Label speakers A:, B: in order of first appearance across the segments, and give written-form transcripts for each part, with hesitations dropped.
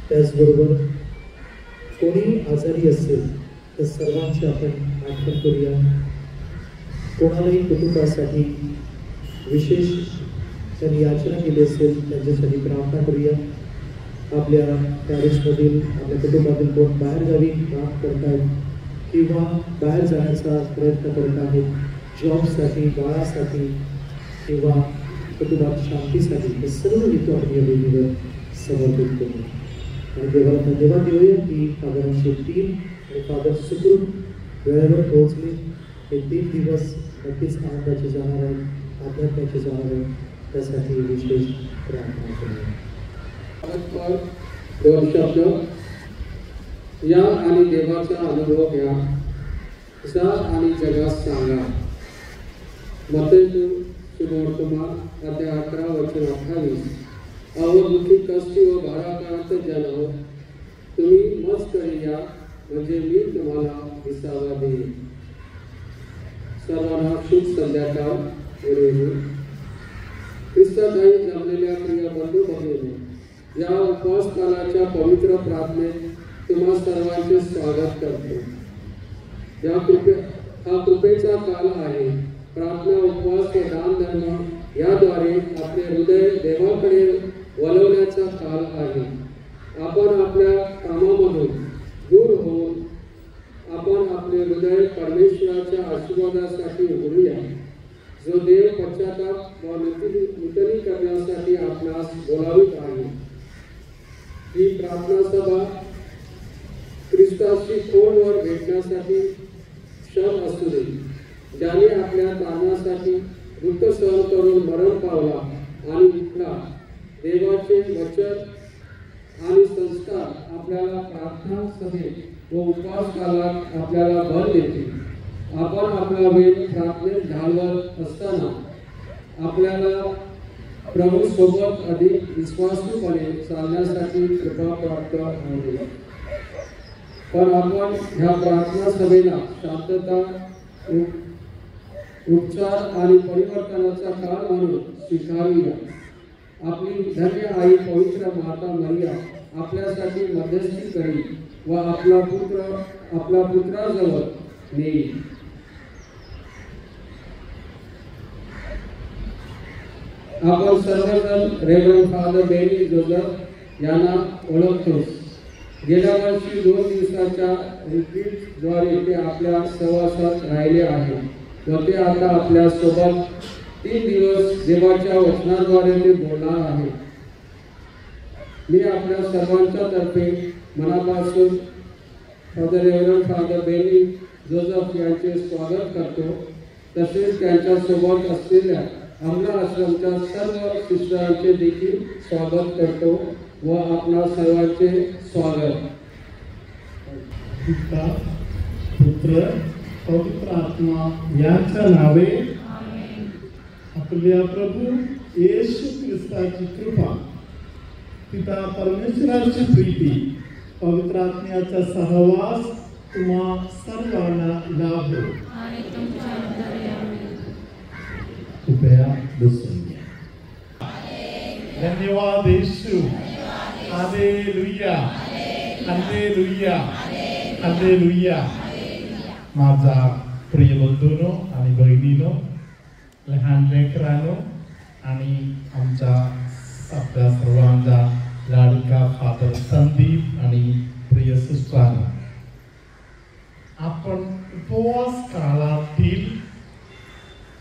A: त्याचबरोबर कोणी आजारी असेल तर सर्वांची आपण आठवण करूया. कोणालाही कुटुंबासाठी विशेष त्यांनी याचना केली असेल त्यांच्यासाठी प्रार्थना करूया. आपल्या पॅरिसमधील आपल्या कुटुंबातील कोण बाहेरगावी काम करत आहेत किंवा बाहेर जाण्याचा प्रयत्न करत आहेत, जॉबसाठी, बाळासाठी किंवा कुटुंबात शांतीसाठी, हे सर्व हेतू आपण या वेळेवर समर्पित करू आणि देवाला धन्यवाद देऊया की फादरांचे टीम आणि फादर सुखरूप वेळेवर पोहोचले. हे 3 दिवस नक्कीच आनंदाचे जाणार आहेत, आध्यात्माचे जाणार आहेत, त्यासाठी विशेष प्रार्थना करूया.
B: या आणि देवाचा अनुभव घ्या, जा आणि जगात सांगा. मत्तई सुवर्तमान अध्याय 11 वचन 28. अहो दुःखी कष्टी व भाराक्रांत जन हो, तुम्ही मजकडे या, म्हणजे मी तुम्हाला विसावा देईन. सर्वांना शुभ संध्याकाळ. ख्रिस्ताताई जमलेल्या प्रिय बंधू भगिनी, या उपवास कालाच्या पवित्र प्रार्थनेत तुम्हा सर्वांचे स्वागत करतो. हा कृपेचा काल आहे. प्रार्थना, उपवास व दान धर्म याद्वारे आपले हृदय देवाकडे वळवण्याचा काल आहे. आपण आपल्या कामामधून दूर होऊन आपण आपले हृदय परमेश्वराच्या आशीर्वादासाठी उघडूया, जो देव पश्चाताप व नूतनी करण्यासाठी आपणास बोलावित आहे. ही प्रार्थना सभा ख्रिस्ताशी खोलवर भेटण्यासाठी क्षम असू दे, ज्याने आपल्या तारणासाठी दुःख सहन करून मरण पावला आणि उठला. देवाचे वचन आणि संस्कार आपल्याला प्रार्थना सभेत व उपवास कालात आपल्याला बळ देते. आपण आपला वेळ प्रार्थनेत घालवत असताना आपल्याला प्रभू सोबत अधिक विश्वासूपणे चालण्यासाठी कृपा प्राप्त होईल. पण आपण ह्या प्रार्थना सभेला शांतता, उपचार आणि परिवर्तनाचा काळ म्हणून स्वीकारूया. आपली धन्य आई पवित्र माता मरिया आपल्यासाठी मध्यस्थी करी व आपला पुत्राजवळ नेईल. आपण सर्वजण रेव्हरंड फादर बेनी जोसेफ यांना ओळखतो. गेल्या वर्षी 2 दिवसाच्या रिट्रीटद्वारे ते आपल्या सहवासात राहिले आहेत व ते आता आपल्या सोबत 3 दिवस देवाच्या वचनाद्वारे ते बोलणार आहे. मी आपल्या सर्वांच्या तर्फे मनापासून फादर रेव्हरंड फादर बेनी जोसेफ यांचे स्वागत करतो. तसेच त्यांच्या सोबत असलेल्या अमला आश्रमच्या सर्व सिस्टरांचे देखील स्वागत करतो व आपणा सर्वांचे स्वागत.
C: पिता पुत्र पवित्र आत्मा यांच्या नावे आपल्या प्रभू येशू ख्रिस्ताची कृपा, पिता परमेश्वराची प्रीती, पवित्र आत्म्याचा सहवास तुम्हा सर्वांना लाभो. कृपया बसून घ्या. धन्यवाद येशू. Hallelujah, hallelujah, hallelujah. माझा प्रिय बंधूंनो आणि बहिणींनो, लहान लेकरांनो आणि आमच्या आपल्या सर्वांचा लाडका फादर संदीप आणि प्रिय सिस्टरांनो, आपण उपवास काळातील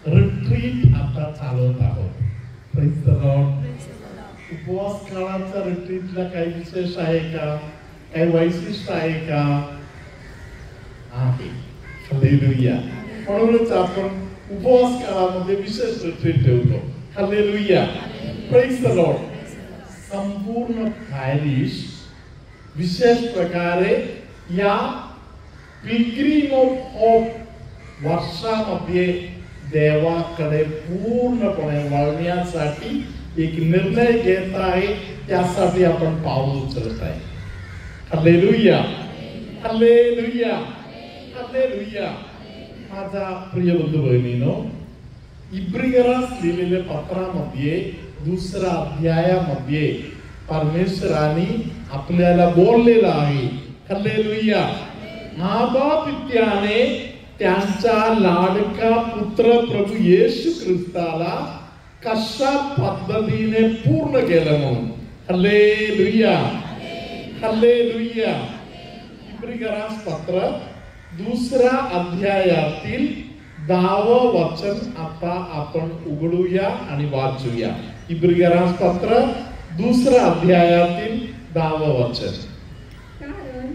C: रिट्रीट आता चालवत आहोत. Praise the Lord. उपवास काळाच्या रिट्रीटला काही विशेष आहे का? काही वैशिष्ट्य आहे का? आहे. हालेलुया. म्हणूनच आपण उपवास काळामध्ये विशेष रिट्रीट ठेवतो. हालेलुया. Praise the Lord. संपूर्ण पॅरिश विशेष प्रकारे या पिल्ग्रिम ऑफ होप वर्षामध्ये देवाकडे पूर्णपणे वळण्यासाठी एक निर्णय घेत आहे. त्यासाठी आपण पाऊल उचलत आहे. Hallelujah, hallelujah, hallelujah. माझा प्रिय बंधू भगिनींनो, इब्रियरास लिहिलेल्या पत्रामध्ये 2 अध्यायामध्ये परमेश्वराने आपल्याला बोललेला आहे. हालेलुया. आबा पित्याने त्यांचा लाडका पुत्र प्रभू येशू ख्रिस्ताला कशा पद्धतीने पूर्ण केलं म्हणून. Hallelujah, hallelujah. इब्रियरास पत्र 2 अध्यायातील 10 वचन आता आपण उघडूया आणि वाचूया. इब्रियरास पत्र 2 अध्यायातील 10 वचन.
D: कारण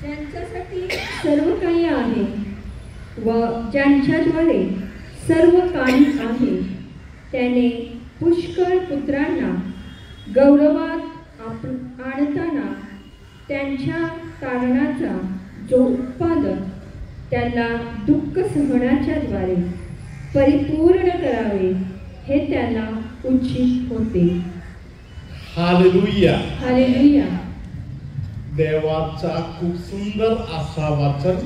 D: ज्यांच्यासाठी सर्व काही आहे व ज्यांच्याद्वारे सर्व काही आहे त्याने पुष्कळ पुत्रांना गौरवात आणताना त्यांच्या कारणाचा जो उत्पादक त्यांना दुःख सहनाच्या द्वारे परिपूर्ण करावे हे त्यांना उचित होते.
C: Hallelujah,
D: hallelujah.
C: देवाचा खूप सुंदर असा वचन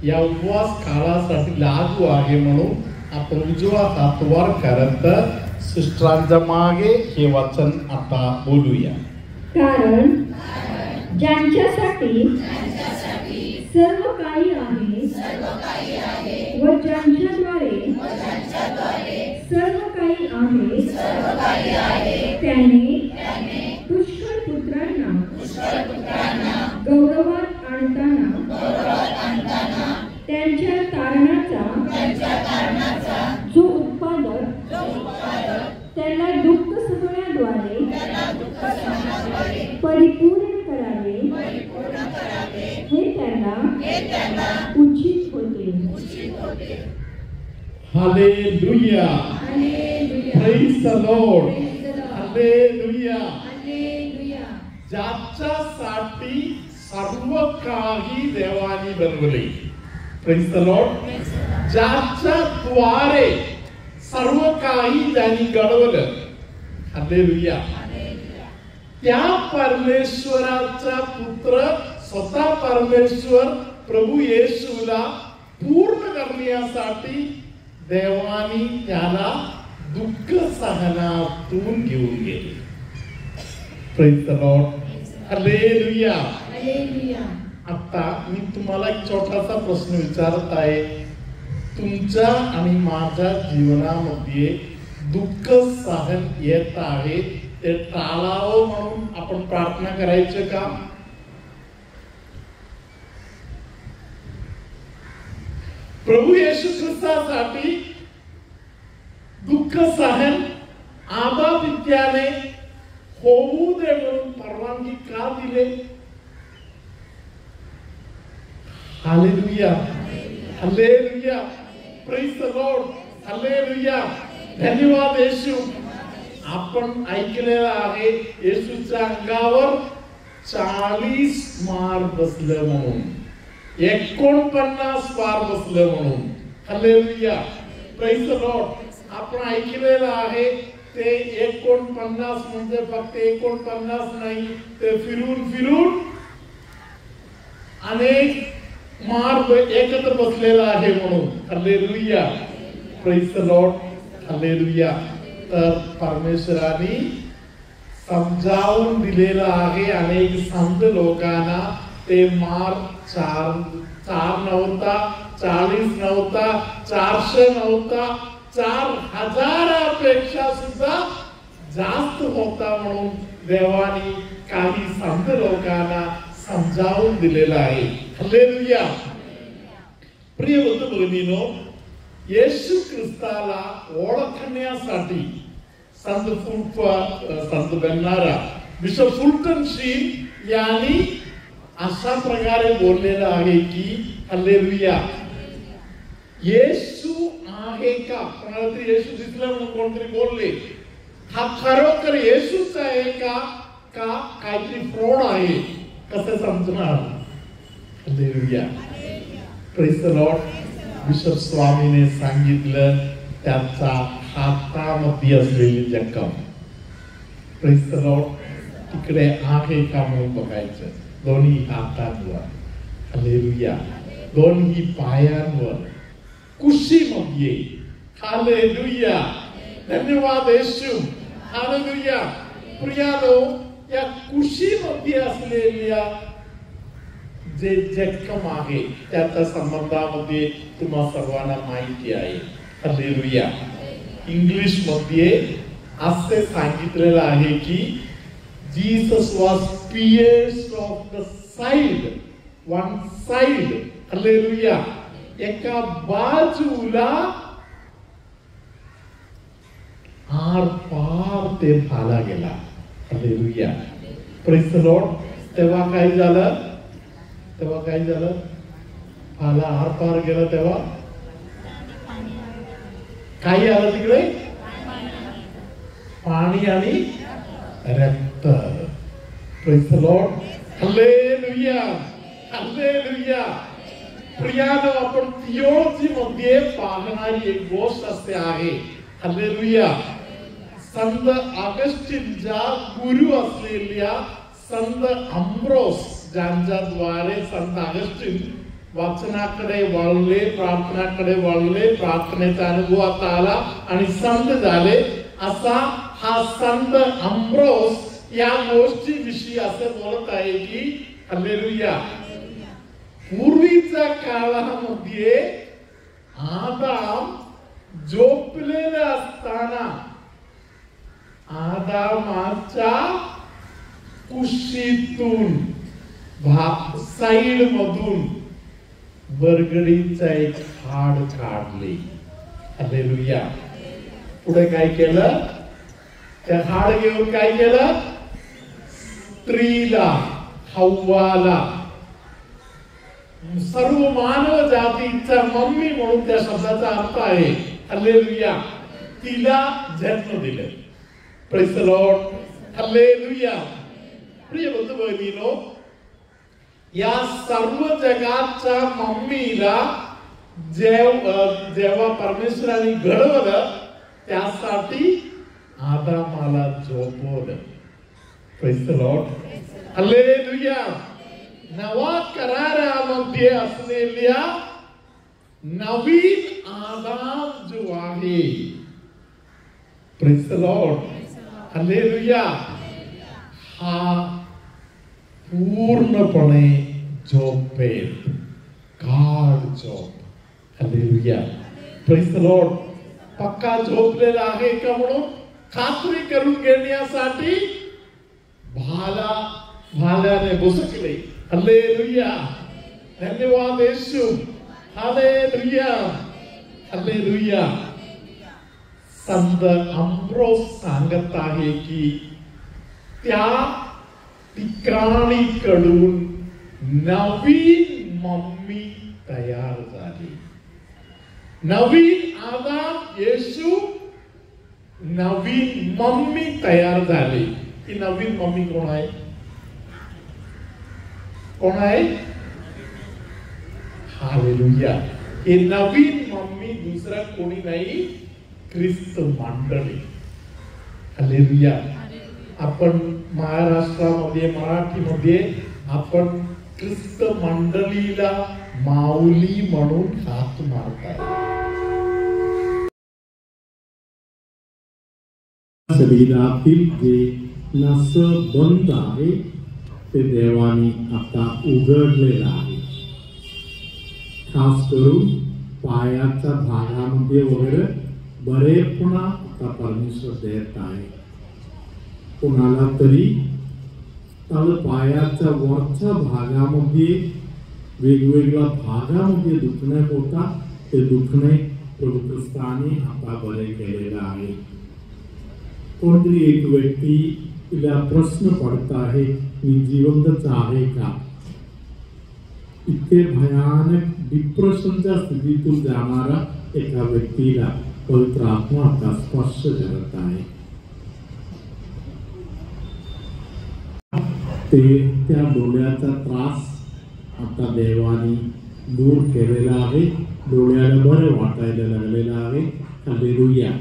C: या उपवास काळासाठी लागू आहे. म्हणून आपण उजवा हात वर करत सिस्टरांच्या मागे हे वचन आता बोलूया.
D: कारण ज्यांच्यासाठी सर्व काही आहे व ज्यांच्याद्वारे सर्व काही आहे त्याने पुष्कळ पुत्रांना गौरवात आणताना त्यांच्या कारणाचा जो उत्पादक त्यांना दुःख सहनाद्वारे परिपूर्ण करावे हे त्यांना उचित होते.
C: Hallelujah, praise the Lord. Hallelujah. ज्याच्यासाठी सर्व काही देवाने बनवले. Praise the Lord. ज्याच्याद्वारे सर्व काही त्यांनी घडवलं. हालेलुया. त्या परमेश्वराचा पुत्र स्वतः परमेश्वर प्रभू येशूला पूर्ण करण्यासाठी देवानी त्याला दुःख सहनातून घेऊन गेले. Praise the Lord. हालेलुया. आता मी तुम्हाला एक छोटासा प्रश्न विचारत आहे. तुमच्या आणि माझ्या जीवनामध्ये दुःख सहन येत आहे, ते टाळावं म्हणून आपण प्रार्थना करायचं का? प्रभू येशू ख्रिस्तासाठी दुःख सहन आबाविद्याने होऊ दे म्हणून परवानगी का दिले? Hallelujah, hallelujah, praise the Lord, hallelujah, धन्यवाद येशू. आपण ऐकलेलं आहे येशूच्या अंगावर 40 मार बसलं म्हणून, 49 मार बसलं म्हणून. Hallelujah, praise the Lord. आपण ऐकलेलं आहे ते 49 म्हणजे फक्त 49 नाही, ते फिरून फिरून अनेक मार एकत्र बसलेला आहे म्हणून. Hallelujah, praise the Lord, hallelujah. तर परमेश्वराने समजावून दिलेलं आहे अनेक संत लोकांना. ते मार 4 नव्हता, 40 नव्हता, 400 नव्हता, 4000 पेक्षा सुद्धा जास्त होता म्हणून देवाने काही संत लोकांना समजावून दिलेलं आहे. हालेलुया. प्रिय बंधू भगिनींनो, येशू ख्रिस्ताला ओळखण्यासाठी संत बेन्नारा बिशप फुलटन शीन यांनी अशा प्रकारे बोललेलं आहे की हालेलुया, येशू आहे का? कोणाला तरी येशू दिसला म्हणून कोणतरी बोलले, हा खरोखर येशूच आहे का काहीतरी फ्रॉड आहे? कसं समजणार? Hallelujah, praise the Lord. Bishop स्वामीने सांगितलं त्याचा हातामध्ये असलेली जखम, प्रेज द लॉर्ड, तिकडे आहे का म्हणून बघायचं. दोन्ही हातांवर, हालेलुया, दोन्ही पायांवर, कुशीमध्ये. हालेलुया, धन्यवाद येशू, हालेलुया. प्रियानो, या कुशीमध्ये असलेल्या जे जखम आहे त्याच्या संबंधामध्ये तुम्हा सर्वांना माहिती आहे. हालेलुया. इंग्लिश मध्ये असे सांगितलेलं आहे की Jesus was pierced of the side, one side. Hallelujah. एका बाजूला आर पार ते भाला गेला. Hallelujah, praise the Lord. तेव्हा काय झालं? भाला आर पार गेला तेव्हा काही आलं तिकडे? पाणी आणि रक्त. Praise the Lord. Hallelujah, hallelujah. प्रियानो, आपण थिओलॉजी मध्ये पाहणारी एक गोष्ट असते आहे. हालेलुया. संत ऑगस्टीनच्या गुरु असलेल्या संत अम्ब्रोस ज्यांच्याद्वारे संत ऑगस्टीन वाचनाकडे वळले, प्रार्थनाकडे वळले, प्रार्थनेचा अनुभवात आला आणि संत झाले, असा हा संत अम्ब्रोस या गोष्टी विषयी असे बोलत आहे की हालेलुया, पूर्वीच्या काळामध्ये आदाम झोपलेला असताना आदामाच्या कुशीतून साइड मधून बरगडीचा एक हाड काढले. हालेलुया. पुढे काय केलं? त्या हाड घेऊन काय केलं? स्त्रीला, हव्वाला, सर्व मानव जातीचा मम्मी म्हणून त्या शब्दाचा अर्थ आहे. हालेलुया. तिला जन्म दिले. Praise the Lord. हालेलुया. प्रिय बंधू भगिनींनो, या सर्व जगाच्या मम्मीला जेव्हा परमेश्वराने घडवलं त्यासाठी आदामाला झोपवलं. Praise the Lord. हालेलुया. नवा करारामध्ये असलेल्या नवीन आदाम जो आहे, प्रेज द लॉर्ड, हालेलुया, हा पूर्णपणे झोपेल. गाढ झोप. हालेलुया. Praise the Lord. पक्का झोपलेला आहे का म्हणून खात्री करून घेण्यासाठी भाल्याने बुसकले. हालेलुया. धन्यवाद येशू. Hallelujah, hallelujah. संत अम्ब्रोस सांगत आहे की त्या ठिकाणीकडून नवीन मम्मी तयार झाली. नवीन आदाम येशू, नवीन मम्मी तयार झाली. ही नवीन मम्मी कोण आहे? कोण आहे? हालेलुया. हे नवीन मम्मी दुसरा कोणी नाही, ख्रिस्त मंडळी. हालेलुया. आपण महाराष्ट्रामध्ये, मराठीमध्ये आपण ख्रिस्त मंडळीला माऊली म्हणून हात मारताय.
E: शरीरातील जे नस बंद आहे ते देवाने आता उघडलेलं आहे. खास करून पायाच्या भागामध्ये वगैरे बरेपणा आता परमेश्वर देत आहे. कोणाला तरी त्याला पायाच्या वरच्या भागामध्ये वेगवेगळ्या भागामध्ये दुखणे होता, ते दुखणे प्रभू ख्रिस्ताने आता बरे केलेलं आहे. कोणतरी एक व्यक्ती तिला प्रश्न पडत आहे, मी जिवंतच आहे का? इतके भयानक डिप्रेशनच्या स्थितीतून जाणारा एका व्यक्तीला पवित्र आत्मा आता स्पर्श करत आहे. त्या डोळ्याचा त्रास आता देवाने दूर केलेला आहे. डोळ्याला बरं वाटायला लागलेलं आहे. हालेलुया.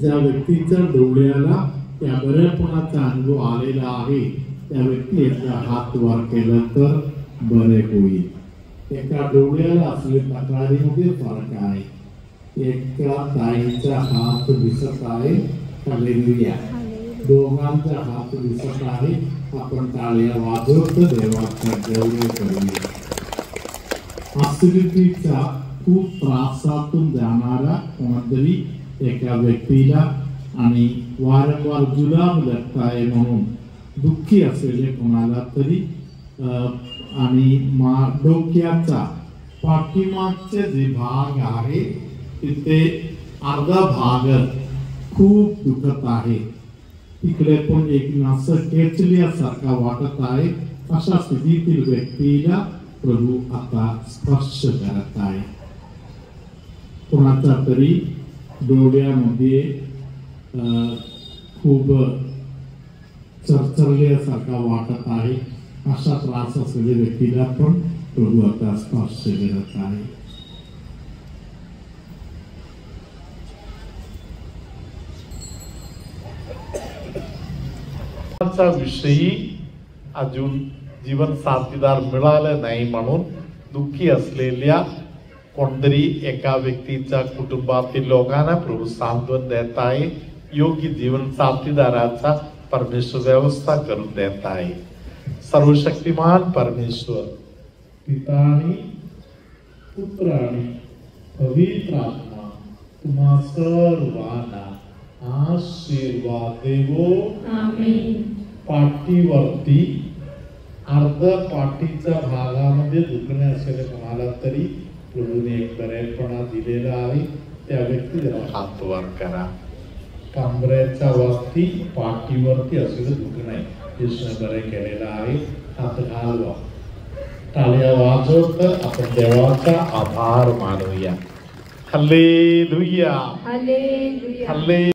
E: ज्या व्यक्तीच्या डोळ्याला त्या बरेपणाचा अनुभव आलेला आहे त्या व्यक्ती एकदा हात वर केला तर बरे होईल. एका डोळ्याला असलेल्या तक्रारीमध्ये फरक आहे. एका ताईचा हात दिसत आहे. हालेलुया. दोघांचा हात दिसत आहे. आपण टाळ्या वाजवत देवाचा गौरव करूया. ऍसिडिटीचा खूप त्रासातून जाणारा कोणतरी एका व्यक्तीला आणि वारंवार जुलाब लागत आहे म्हणून दुःखी असलेले कोणाला तरी आणि डोक्याचा पाठीमागचे जे भाग आहे तिथे अर्धा भाग खूप दुखत आहे. तिकडे पण एक नस खेचल्यासारखा वाटत आहे. अशा स्थितीतील व्यक्तीला प्रभू आता स्पर्श करत आहे. कोणाचा तरी डोळ्यामध्ये खूप चरचरल्यासारखा वाटत आहे. अशा त्रास असलेल्या व्यक्तीला पण प्रभू आता स्पर्श करत आहे.
C: विषयी अजून जीवन साथीदार मिळालं नाही म्हणून दुःखी असलेल्या कोणतरी एका व्यक्तीच्या कुटुंबातील लोकांना प्रभू सांत्वन देत आहे. योग्य जीवन साथीदाराचा परमेश्वर व्यवस्था करून देत आहे. सर्वशक्तिमान परमेश्वर पिता आणि पुत्र आणि पवित्र आत्मा तुम्हा सर्वांना आशीर्वाद देवो.
D: आमेन.
C: पाठीवरती अर्ध पाठीच्या भागामध्ये दुखणे असलेले कोणाला तरी प्रभूने एक बरेपणा दिलेला आहे. त्या व्यक्तीला हात वर करा. कमरेच्या वरती पाठीवरती असलेलं दुखणे येशूने बरे केलेलं आहे. हात घालवा. टाळ्या वाजवत आपण देवाचा आभार मानूया. Hallelujah,
D: hallelujah.
C: हालेलुया.